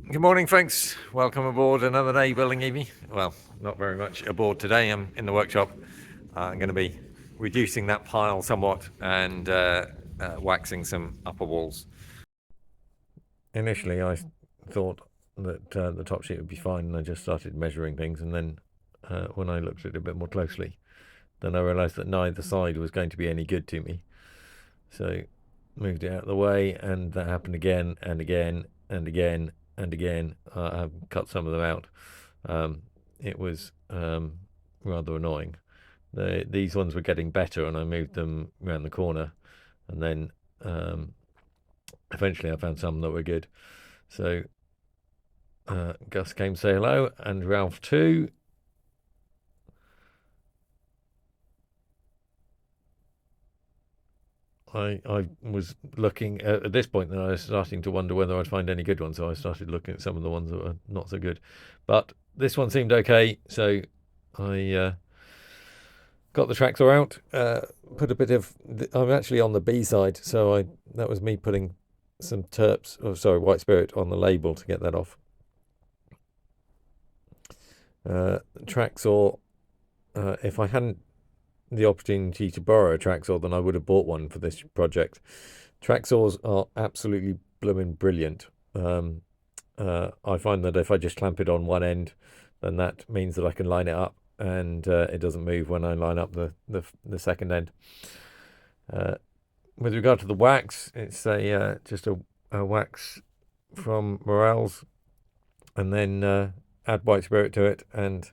Good morning, folks. Welcome aboard another day building Evie. Well, not very much aboard today. I'm in the workshop. I'm going to be reducing that pile somewhat and waxing some upper walls. Initially, I thought that the top sheet would be fine, and I just started measuring things. And then when I looked at it a bit more closely, then I realised that neither side was going to be any good to me. So moved it out of the way, and that happened again and again and again and again. I've cut some of them out. It was rather annoying. These ones were getting better, and I moved them around the corner, and then eventually I found some that were good. So Gus came to say hello, and Ralph too. I was looking at this point, and I was starting to wonder whether I'd find any good ones. So I started looking at some of the ones that were not so good, but this one seemed okay. So I got the tractor out, put a bit of. I'm actually on the B side, so that was me putting some white spirit on the label to get that off. Track saw. If I hadn't the opportunity to borrow a track saw, then I would have bought one for this project. Track saws are absolutely blooming brilliant. I find that if I just clamp it on one end, then that means that I can line it up, and it doesn't move when I line up the second end. With regard to the wax, it's just a wax from Morel's, and then add white spirit to it and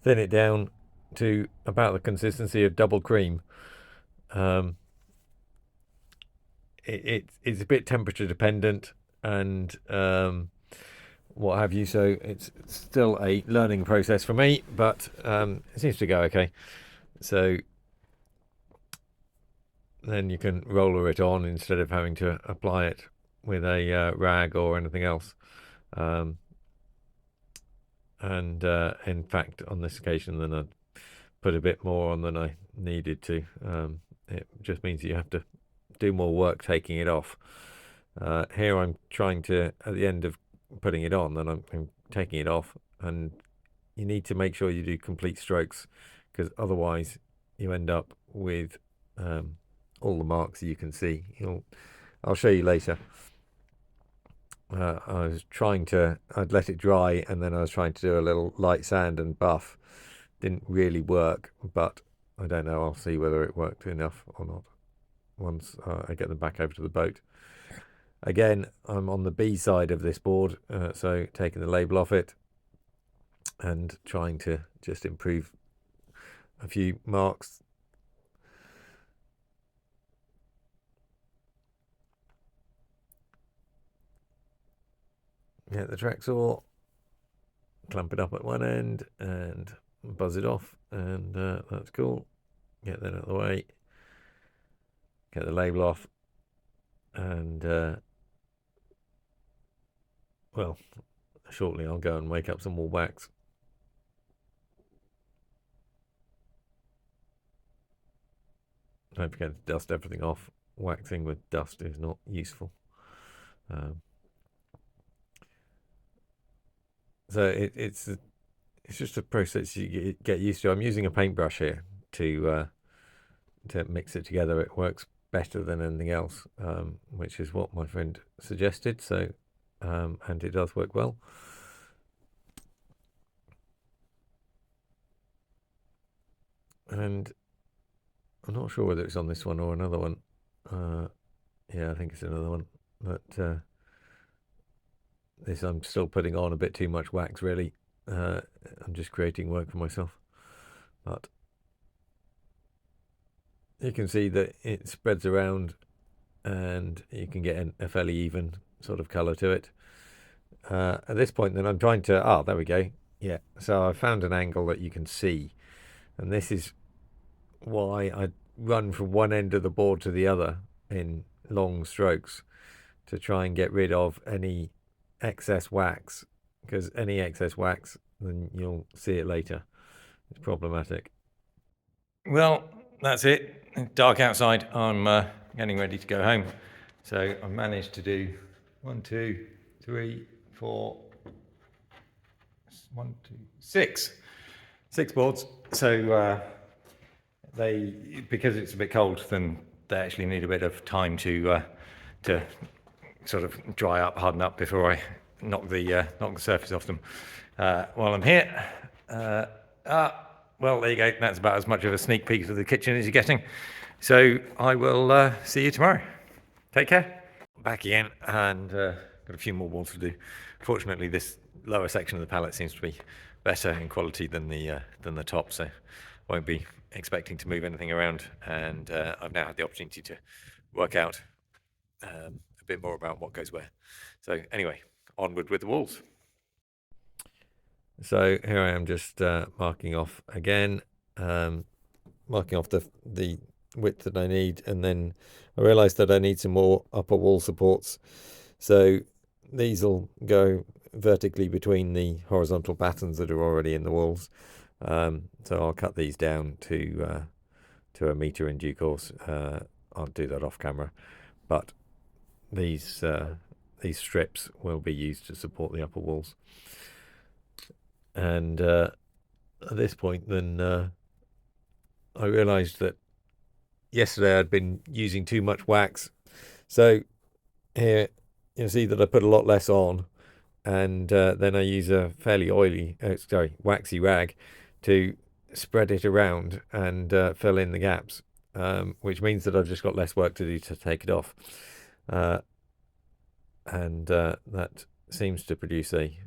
thin it down to about the consistency of double cream. It's a bit temperature dependent and what have you, so it's still a learning process for me, but it seems to go okay. So then you can roller it on instead of having to apply it with a rag or anything else. And in fact, on this occasion, then I put a bit more on than I needed to. It just means that you have to do more work taking it off. Here I'm trying to, at the end of putting it on, then I'm taking it off, and you need to make sure you do complete strokes, because otherwise you end up with all the marks you can see. I'll show you later. I'd let it dry, and then I was trying to do a little light sand and buff. Didn't really work, but I don't know. I'll see whether it worked enough or not once I get them back over to the boat. Again, I'm on the B side of this board, so taking the label off it and trying to just improve a few marks. Get the track saw, clamp it up at one end and buzz it off, and that's cool. Get that out of the way, get the label off, and well, shortly I'll go and wake up some more wax. Don't forget to dust everything off. Waxing with dust is not useful. So it's just a process you get used to. I'm using a paintbrush here to mix it together. It works better than anything else, which is what my friend suggested. So, and it does work well. And I'm not sure whether it's on this one or another one. Yeah, I think it's another one. But this I'm still putting on a bit too much wax, really. I'm just creating work for myself. But you can see that it spreads around, and you can get a fairly even sort of colour to it. At this point, then I'm trying to. There we go. Yeah. So I found an angle that you can see, and this is why I run from one end of the board to the other in long strokes to try and get rid of any excess wax, because any excess wax, then you'll see it later. It's problematic. Well, that's it. It's dark outside. I'm getting ready to go home. So I managed to do 1, 2, 3, 4, one, two, six boards. So because it's a bit cold, then they actually need a bit of time to sort of dry up, harden up before I knock the surface off them. While I'm here, well, there you go. That's about as much of a sneak peek of the kitchen as you're getting. So I will see you tomorrow. Take care. Back again, and got a few more walls to do. Fortunately, this lower section of the pallet seems to be better in quality than the top, so I won't be expecting to move anything around. And I've now had the opportunity to work out a bit more about what goes where. So anyway, onward with the walls. So here I am, just marking off again, marking off the width that I need, and then I realized that I need some more upper wall supports, so these will go vertically between the horizontal patterns that are already in the walls. So I'll cut these down to a meter in due course. I'll do that off camera, but these strips will be used to support the upper walls. And at this point, then I realized that yesterday I'd been using too much wax. So here you'll see that I put a lot less on, and then I use a fairly waxy rag to spread it around and fill in the gaps, which means that I've just got less work to do to take it off. And that seems to produce a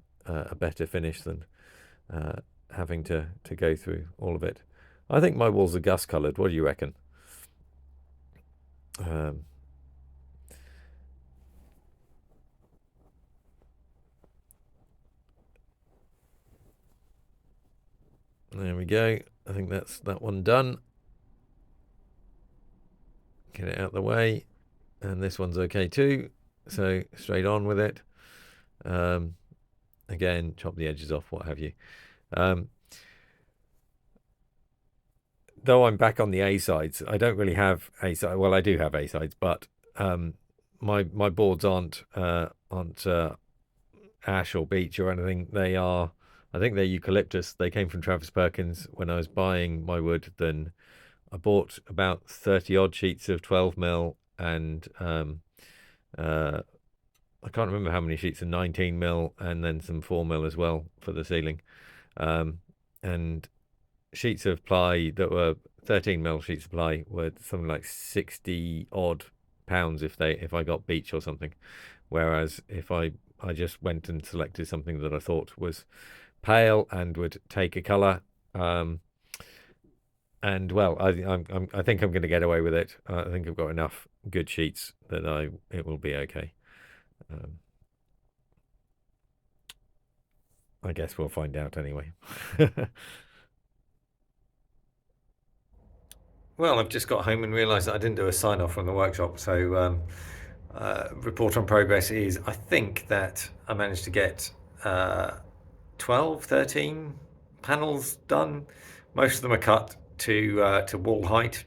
better finish than having to go through all of it. I think my walls are gust coloured. What do you reckon? There we go. I think that's that one done. Get it out of the way. And this one's okay too. So straight on with it. Again, chop the edges off, what have you. Though I'm back on the A sides, I don't really have A sides. Well, I do have A sides, but my boards aren't ash or beech or anything. They are, I think they're eucalyptus. They came from Travis Perkins. When I was buying my wood, then I bought about 30 odd sheets of 12mm, and I can't remember how many sheets of 19mm, and then some 4mm as well for the ceiling, and sheets of ply that were 13mm sheets of ply were something like 60 odd pounds if I got beech or something, whereas if I just went and selected something that I thought was pale and would take a color, and well, I think I'm going to get away with it. I think I've got enough good sheets that it will be okay. I guess we'll find out anyway. Well, I've just got home and realised that I didn't do a sign off from the workshop. So report on progress is, I think that I managed to get 12, 13 panels done. Most of them are cut to wall height.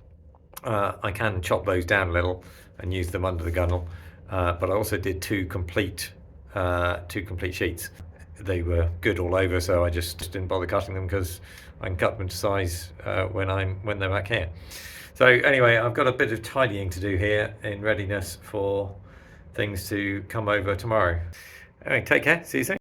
I can chop those down a little and use them under the gunnel, but I also did two complete sheets. They were good all over, so I just didn't bother cutting them because I can cut them to size when they're back here. So anyway, I've got a bit of tidying to do here in readiness for things to come over tomorrow. Anyway, take care. See you soon.